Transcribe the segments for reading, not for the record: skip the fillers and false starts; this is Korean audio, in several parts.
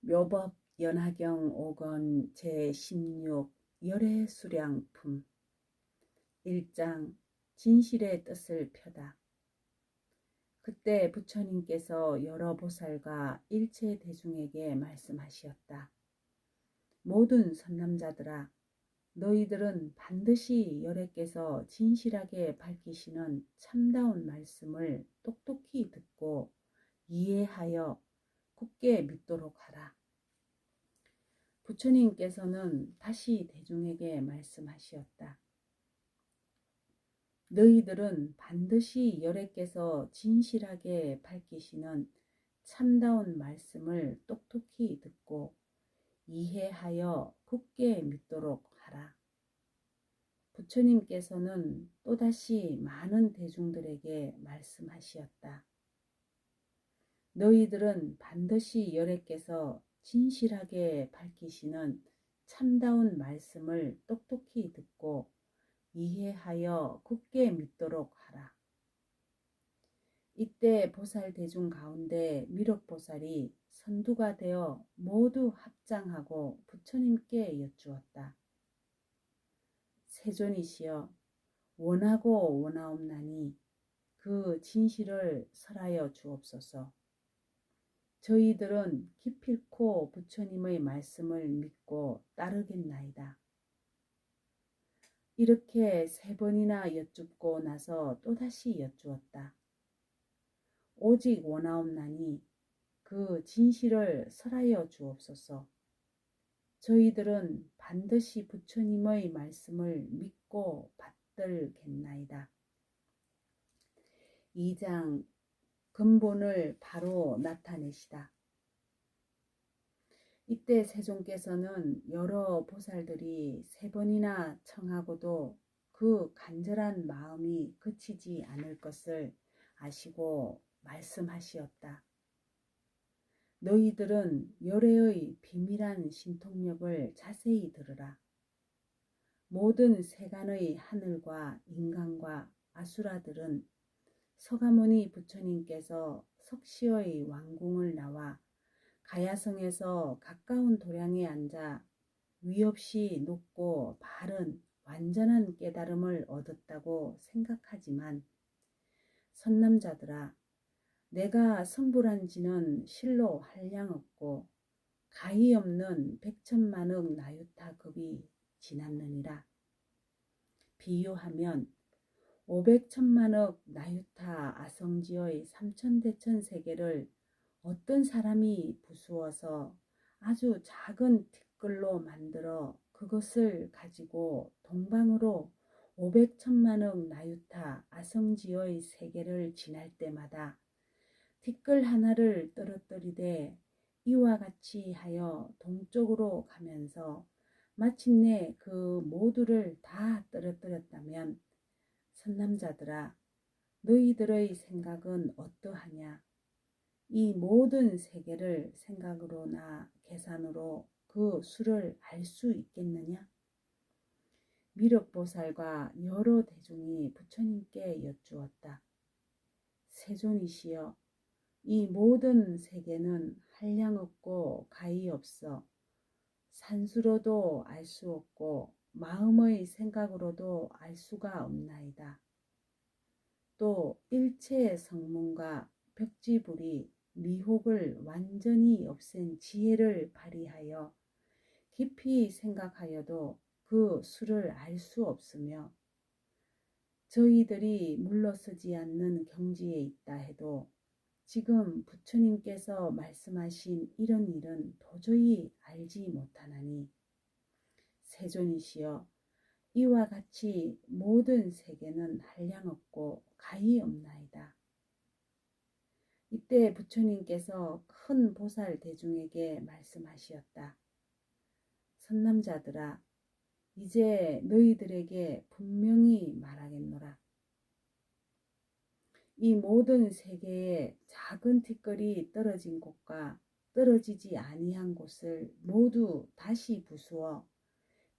묘법 연화경 5권 제16 열애수량품 1장 진실의 뜻을 펴다. 그때 부처님께서 여러 보살과 일체 대중에게 말씀하시었다. 모든 선남자들아, 너희들은 반드시 열애께서 진실하게 밝히시는 참다운 말씀을 똑똑히 듣고 이해하여 굳게 믿도록 하라. 부처님께서는 다시 대중에게 말씀하시었다. 너희들은 반드시 열애께서 진실하게 밝히시는 참다운 말씀을 똑똑히 듣고 이해하여 굳게 믿도록 하라. 부처님께서는 또다시 많은 대중들에게 말씀하시었다. 너희들은 반드시 열애께서 진실하게 밝히시는 참다운 말씀을 똑똑히 듣고 이해하여 굳게 믿도록 하라. 이때 보살 대중 가운데 미륵보살이 선두가 되어 모두 합장하고 부처님께 여쭈었다. 세존이시여, 원하고 원하옵나니 그 진실을 설하여 주옵소서. 저희들은 기필코 부처님의 말씀을 믿고 따르겠나이다. 이렇게 3번이나 여쭙고 나서 또다시 여쭈었다. 오직 원하옵나니 그 진실을 설하여 주옵소서. 저희들은 반드시 부처님의 말씀을 믿고 받들겠나이다. 2장 근본을 바로 나타내시다. 이때 세존께서는 여러 보살들이 3번이나 청하고도 그 간절한 마음이 그치지 않을 것을 아시고 말씀하시었다. 너희들은 열애의 비밀한 신통력을 자세히 들으라. 모든 세간의 하늘과 인간과 아수라들은 서가모니 부처님께서 석시의 왕궁을 나와 가야성에서 가까운 도량에 앉아 위없이 높고 바른 완전한 깨달음을 얻었다고 생각하지만, 선남자들아, 내가 성불한 지는 실로 한량없고 가히 없는 백천만억 나유타급이 지났느니라. 비유하면 500천만억 나유타 아성지의 삼천대천 세계를 어떤 사람이 부수어서 아주 작은 티끌로 만들어 그것을 가지고 동방으로 500천만억 나유타 아성지의 세계를 지날 때마다 티끌 하나를 떨어뜨리되 이와 같이 하여 동쪽으로 가면서 마침내 그 모두를 다 떨어뜨렸다면, 선남자들아, 너희들의 생각은 어떠하냐? 이 모든 세계를 생각으로나 계산으로 그 수를 알 수 있겠느냐? 미륵보살과 여러 대중이 부처님께 여쭈었다. 세존이시여, 이 모든 세계는 한량없고 가히 없어 산수로도 알 수 없고 마음의 생각으로도 알 수가 없나이다. 또 일체의 성문과 벽지불이 미혹을 완전히 없앤 지혜를 발휘하여 깊이 생각하여도 그 수를 알 수 없으며, 저희들이 물러서지 않는 경지에 있다 해도 지금 부처님께서 말씀하신 이런 일은 도저히 알지 못하나니, 세존이시여, 이와 같이 모든 세계는 한량없고 가히 없나이다. 이때 부처님께서 큰 보살 대중에게 말씀하시었다. 선남자들아, 이제 너희들에게 분명히 말하겠노라. 이 모든 세계에 작은 티끌이 떨어진 곳과 떨어지지 아니한 곳을 모두 다시 부수어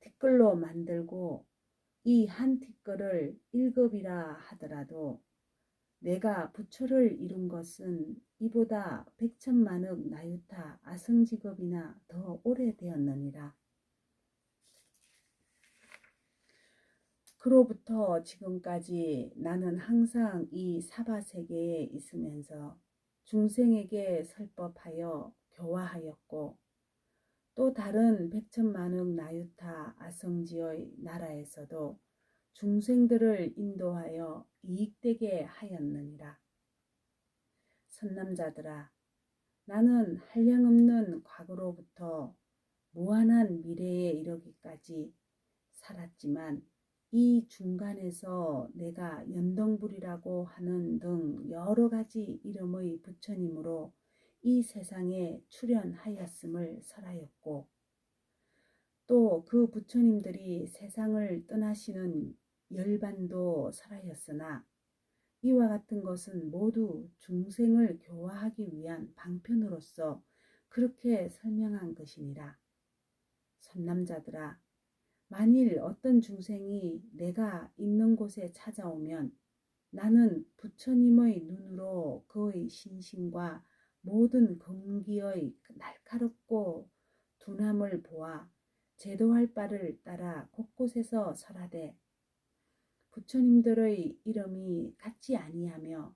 티끌로 만들고 이 한 티끌을 1급이라 하더라도 내가 부처를 이룬 것은 이보다 백천만억 나유타 아성직업이나 더 오래되었느니라. 그로부터 지금까지 나는 항상 이 사바세계에 있으면서 중생에게 설법하여 교화하였고, 또 다른 백천만억 나유타 아성지의 나라에서도 중생들을 인도하여 이익되게 하였느니라. 선남자들아, 나는 한량없는 과거로부터 무한한 미래에 이르기까지 살았지만 이 중간에서 내가 연등불이라고 하는 등 여러 가지 이름의 부처님으로 이 세상에 출현하였음을 설하였고, 또 그 부처님들이 세상을 떠나시는 열반도 설하였으나 이와 같은 것은 모두 중생을 교화하기 위한 방편으로서 그렇게 설명한 것이니라. 선남자들아, 만일 어떤 중생이 내가 있는 곳에 찾아오면 나는 부처님의 눈으로 그의 신심과 모든 근기의 날카롭고 둔함을 보아 제도할 바를 따라 곳곳에서 설하되, 부처님들의 이름이 같지 아니하며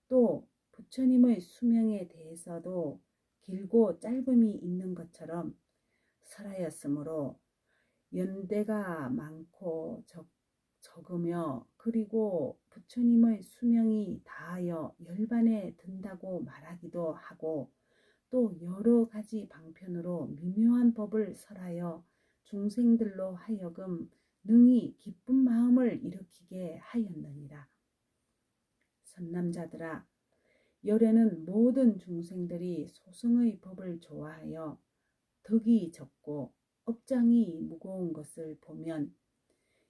또 부처님의 수명에 대해서도 길고 짧음이 있는 것처럼 설하였으므로 연대가 많고 적으며, 그리고 부처님의 수명이 다하여 열반에 든다고 말하기도 하고, 또 여러 가지 방편으로 미묘한 법을 설하여 중생들로 하여금 능히 기쁜 마음을 일으키게 하였느니라. 선남자들아, 열에는 모든 중생들이 소승의 법을 좋아하여 덕이 적고 업장이 무거운 것을 보면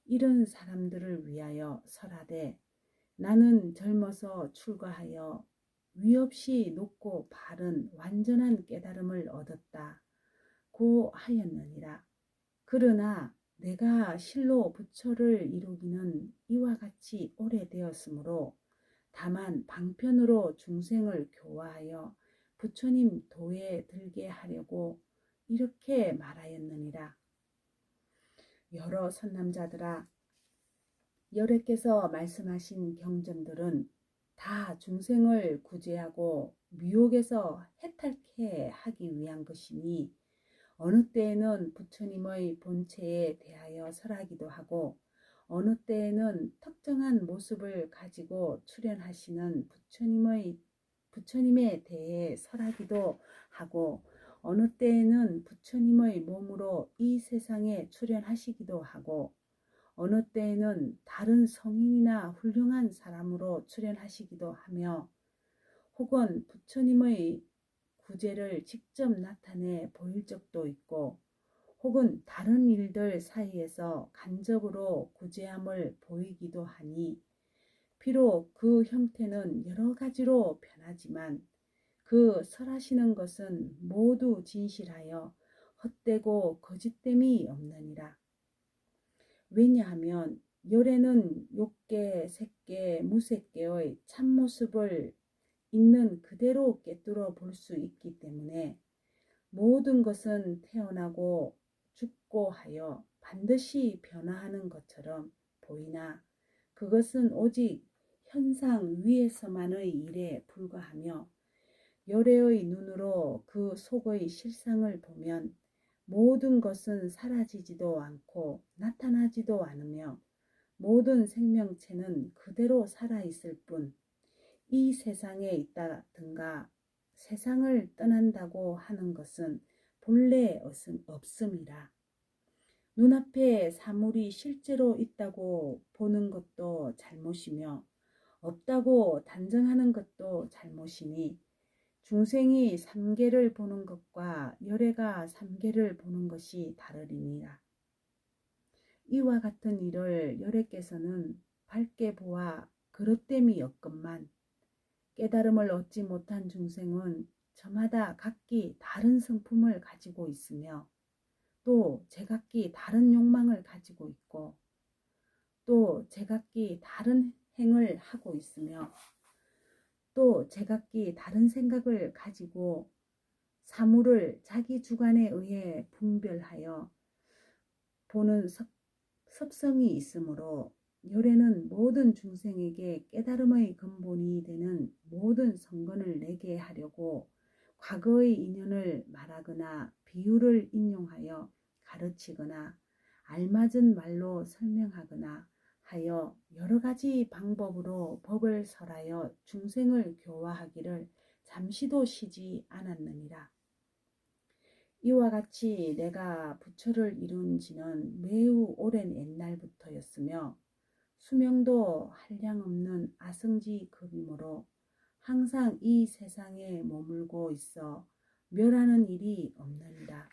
이런 사람들을 위하여 설하되, 나는 젊어서 출가하여 위없이 높고 바른 완전한 깨달음을 얻었다고 하였느니라. 그러나 내가 실로 부처를 이루기는 이와 같이 오래되었으므로 다만 방편으로 중생을 교화하여 부처님 도에 들게 하려고 이렇게 말하였느니라. 여러 선남자들아, 여래께서 말씀하신 경전들은 다 중생을 구제하고 미혹에서 해탈케 하기 위한 것이니, 어느 때에는 부처님의 본체에 대하여 설하기도 하고, 어느 때에는 특정한 모습을 가지고 출현하시는 부처님에 대해 설하기도 하고, 어느 때에는 부처님의 몸으로 이 세상에 출현하시기도 하고, 어느 때에는 다른 성인이나 훌륭한 사람으로 출현하시기도 하며, 혹은 부처님의 구제를 직접 나타내 보일 적도 있고, 혹은 다른 일들 사이에서 간접으로 구제함을 보이기도 하니, 비록 그 형태는 여러 가지로 변하지만 그 설하시는 것은 모두 진실하여 헛되고 거짓됨이 없느니라. 왜냐하면 열에는 욕계, 색계, 무색계의 참모습을 있는 그대로 꿰뚫어 볼 수 있기 때문에 모든 것은 태어나고 죽고 하여 반드시 변화하는 것처럼 보이나, 그것은 오직 현상 위에서만의 일에 불과하며, 열애의 눈으로 그 속의 실상을 보면 모든 것은 사라지지도 않고 나타나지도 않으며 모든 생명체는 그대로 살아있을 뿐, 이 세상에 있다든가 세상을 떠난다고 하는 것은 본래 없음이라. 눈앞에 사물이 실제로 있다고 보는 것도 잘못이며 없다고 단정하는 것도 잘못이니, 중생이 삼계를 보는 것과 열애가 삼계를 보는 것이 다르리니라. 이와 같은 일을 열애께서는 밝게 보아 그릇됨이 없건만, 깨달음을 얻지 못한 중생은 저마다 각기 다른 성품을 가지고 있으며, 또 제각기 다른 욕망을 가지고 있고, 또 제각기 다른 행을 하고 있으며, 또 제각기 다른 생각을 가지고 사물을 자기 주관에 의해 분별하여 보는 섭성이 있으므로 요래는 모든 중생에게 깨달음의 근본이 되는 모든 성건을 내게 하려고 과거의 인연을 말하거나 비유를 인용하여 가르치거나 알맞은 말로 설명하거나 하여 여러 가지 방법으로 법을 설하여 중생을 교화하기를 잠시도 쉬지 않았느니라. 이와 같이 내가 부처를 이룬 지는 매우 오랜 옛날부터였으며 수명도 한량없는 아승지급이므로 항상 이 세상에 머물고 있어 멸하는 일이 없느니라.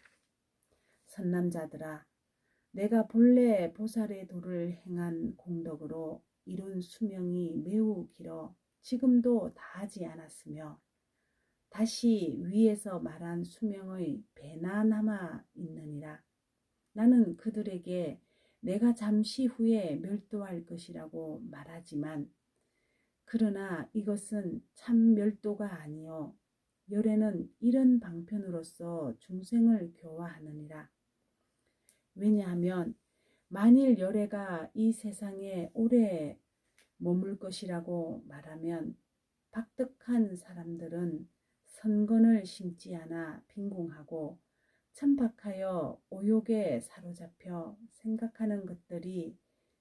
선남자들아, 내가 본래 보살의 도를 행한 공덕으로 이룬 수명이 매우 길어 지금도 다하지 않았으며 다시 위에서 말한 수명의 배나 남아 있느니라. 나는 그들에게 내가 잠시 후에 멸도할 것이라고 말하지만 그러나 이것은 참 멸도가 아니요 열애는 이런 방편으로서 중생을 교화하느니라. 왜냐하면 만일 열애가 이 세상에 오래 머물 것이라고 말하면 박득한 사람들은 선건을 심지 않아 빈궁하고 천박하여 오욕에 사로잡혀 생각하는 것들이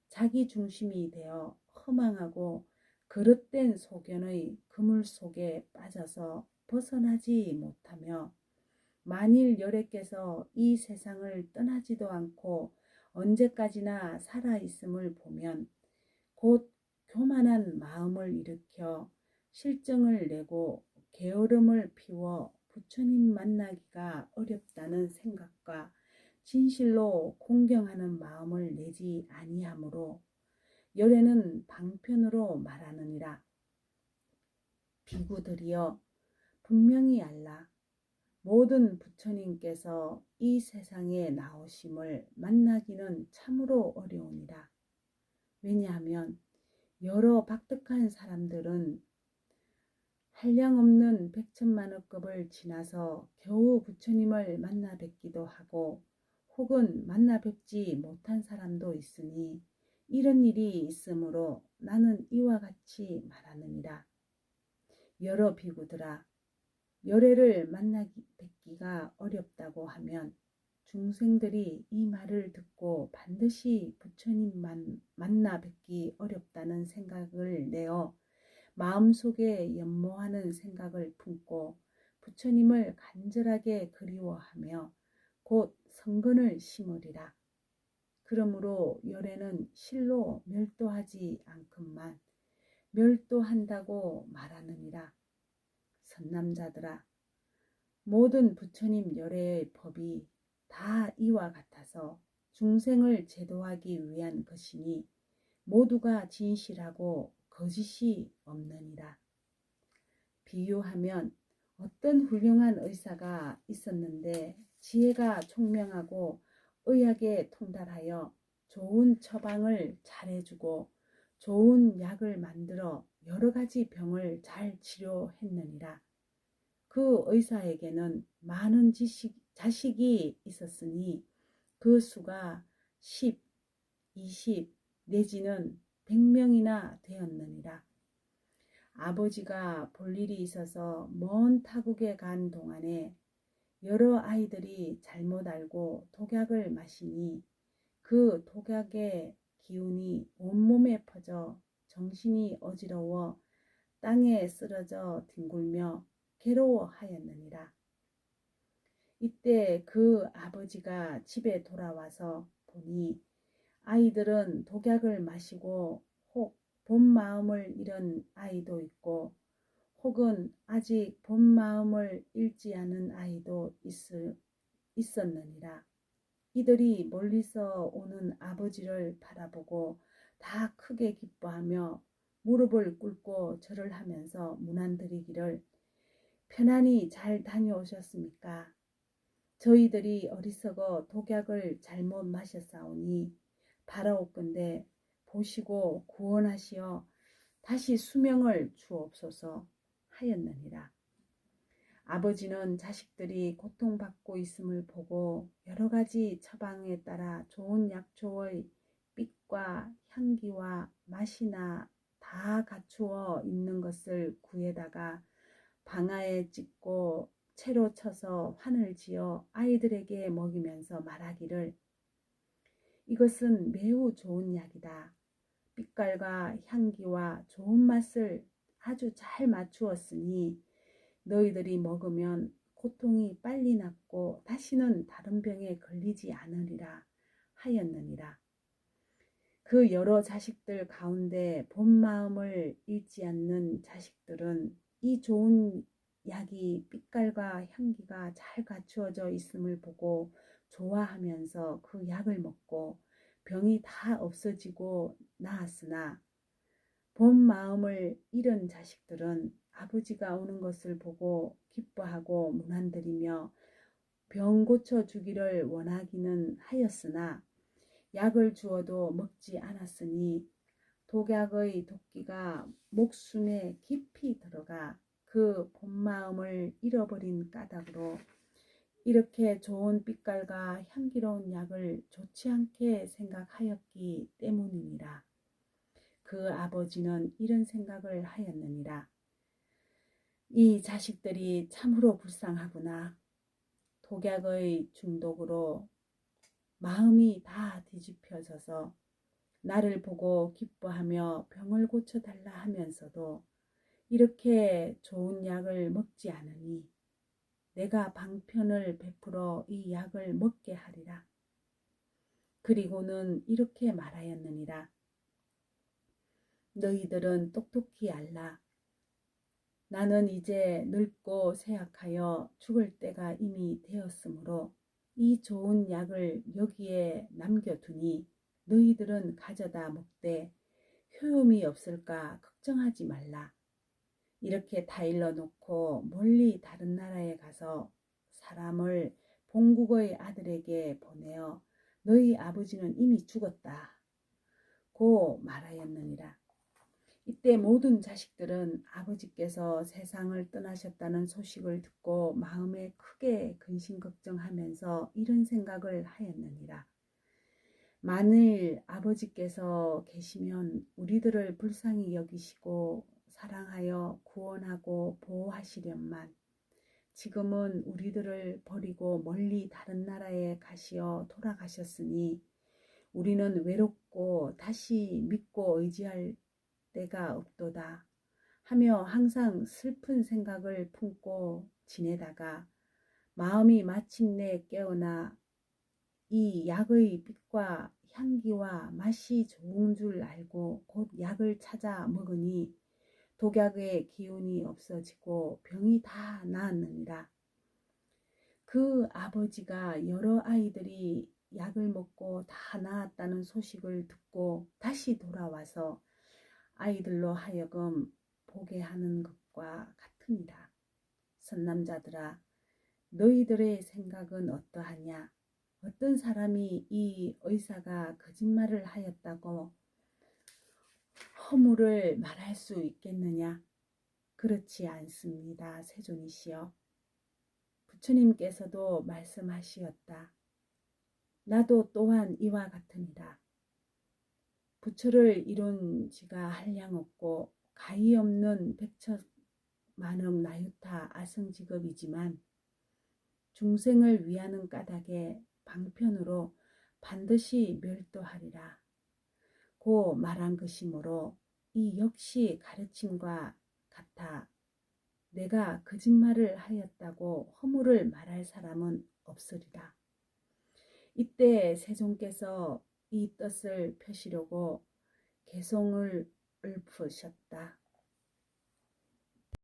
자기 중심이 되어 허망하고 그릇된 소견의 그물 속에 빠져서 벗어나지 못하며 만일 열애께서 이 세상을 떠나지도 않고 언제까지나 살아있음을 보면 곧 교만한 마음을 일으켜 실정을 내고 게으름을 피워 부처님 만나기가 어렵다는 생각과 진실로 공경하는 마음을 내지 아니하므로 열애는 방편으로 말하느니라. 비구들이여 분명히 알라. 모든 부처님께서 이 세상에 나오심을 만나기는 참으로 어려우니라. 왜냐하면 여러 박득한 사람들은 한량없는 백천만억급을 지나서 겨우 부처님을 만나 뵙기도 하고 혹은 만나 뵙지 못한 사람도 있으니 이런 일이 있으므로 나는 이와 같이 말하느니라. 여러 비구들아, 열애를 만나 뵙기가 어렵다고 하면 중생들이 이 말을 듣고 반드시 부처님만 만나 뵙기 어렵다는 생각을 내어 마음속에 연모하는 생각을 품고 부처님을 간절하게 그리워하며 곧 성근을 심으리라. 그러므로 열애는 실로 멸도하지 않건만 멸도한다고 말하느니라. 선남자들아, 모든 부처님 열애의 법이 다 이와 같아서 중생을 제도하기 위한 것이니 모두가 진실하고 거짓이 없느니라. 비유하면 어떤 훌륭한 의사가 있었는데 지혜가 총명하고 의학에 통달하여 좋은 처방을 잘해주고 좋은 약을 만들어 여러 가지 병을 잘 치료했느니라. 그 의사에게는 많은 자식이 있었으니 그 수가 10, 20 내지는 100명이나 되었느니라. 아버지가 볼 일이 있어서 먼 타국에 간 동안에 여러 아이들이 잘못 알고 독약을 마시니 그 독약의 기운이 온몸에 퍼져 정신이 어지러워 땅에 쓰러져 뒹굴며 괴로워하였느니라. 이때 그 아버지가 집에 돌아와서 보니 아이들은 독약을 마시고 혹 본 마음을 잃은 아이도 있고 혹은 아직 본 마음을 잃지 않은 아이도 있었느니라. 이들이 멀리서 오는 아버지를 바라보고 다 크게 기뻐하며 무릎을 꿇고 절을 하면서 문안드리기를 편안히 잘 다녀오셨습니까? 저희들이 어리석어 독약을 잘못 마셨사오니 바라옵건대 보시고 구원하시어 다시 수명을 주옵소서. 하였느니라. 아버지는 자식들이 고통받고 있음을 보고 여러 가지 처방에 따라 좋은 약초의 빛과 향기와 맛이나 다 갖추어 있는 것을 구해다가 방아에 찍고 채로 쳐서 환을 지어 아이들에게 먹이면서 말하기를, 이것은 매우 좋은 약이다. 빛깔과 향기와 좋은 맛을 아주 잘 맞추었으니 너희들이 먹으면 고통이 빨리 낫고 다시는 다른 병에 걸리지 않으리라 하였느니라. 그 여러 자식들 가운데 본 마음을 잃지 않는 자식들은 이 좋은 약이 빛깔과 향기가 잘 갖추어져 있음을 보고 좋아하면서 그 약을 먹고 병이 다 없어지고 나았으나, 본 마음을 잃은 자식들은 아버지가 오는 것을 보고 기뻐하고 문안드리며 병 고쳐주기를 원하기는 하였으나 약을 주어도 먹지 않았으니 독약의 독기가 목숨에 깊이 들어가 그 본 마음을 잃어버린 까닭으로 이렇게 좋은 빛깔과 향기로운 약을 좋지 않게 생각하였기 때문이니라. 그 아버지는 이런 생각을 하였느니라. 이 자식들이 참으로 불쌍하구나. 독약의 중독으로 마음이 다 뒤집혀져서 나를 보고 기뻐하며 병을 고쳐달라 하면서도 이렇게 좋은 약을 먹지 않으니 내가 방편을 베풀어 이 약을 먹게 하리라. 그리고는 이렇게 말하였느니라. 너희들은 똑똑히 알라. 나는 이제 늙고 쇠약하여 죽을 때가 이미 되었으므로 이 좋은 약을 여기에 남겨두니 너희들은 가져다 먹되 효용이 없을까 걱정하지 말라. 이렇게 다 일러놓고 멀리 다른 나라에 가서 사람을 본국의 아들에게 보내어 너희 아버지는 이미 죽었다 고 말하였느니라. 이때 모든 자식들은 아버지께서 세상을 떠나셨다는 소식을 듣고 마음에 크게 근심 걱정하면서 이런 생각을 하였느니라. 만일 아버지께서 계시면 우리들을 불쌍히 여기시고 사랑하여 구원하고 보호하시련만 지금은 우리들을 버리고 멀리 다른 나라에 가시어 돌아가셨으니 우리는 외롭고 다시 믿고 의지할 때가 없도다 하며 항상 슬픈 생각을 품고 지내다가 마음이 마침내 깨어나 이 약의 빛과 향기와 맛이 좋은 줄 알고 곧 약을 찾아 먹으니 독약의 기운이 없어지고 병이 다 나았느니라. 그 아버지가 여러 아이들이 약을 먹고 다 나았다는 소식을 듣고 다시 돌아와서 아이들로 하여금 보게 하는 것과 같으니라. 선남자들아, 너희들의 생각은 어떠하냐? 어떤 사람이 이 의사가 거짓말을 하였다고 허물을 말할 수 있겠느냐? 그렇지 않습니다. 세존이시여. 부처님께서도 말씀하시었다. 나도 또한 이와 같으니라. 부처를 이룬 지가 한량없고 가히 없는 백척만억 나유타 아승직업이지만 중생을 위하는 까닭에 방편으로 반드시 멸도하리라 고 말한 것이므로 이 역시 가르침과 같아 내가 거짓말을 하였다고 허물을 말할 사람은 없으리라. 이때 세존께서 이 뜻을 펴시려고 개송을 읊으셨다.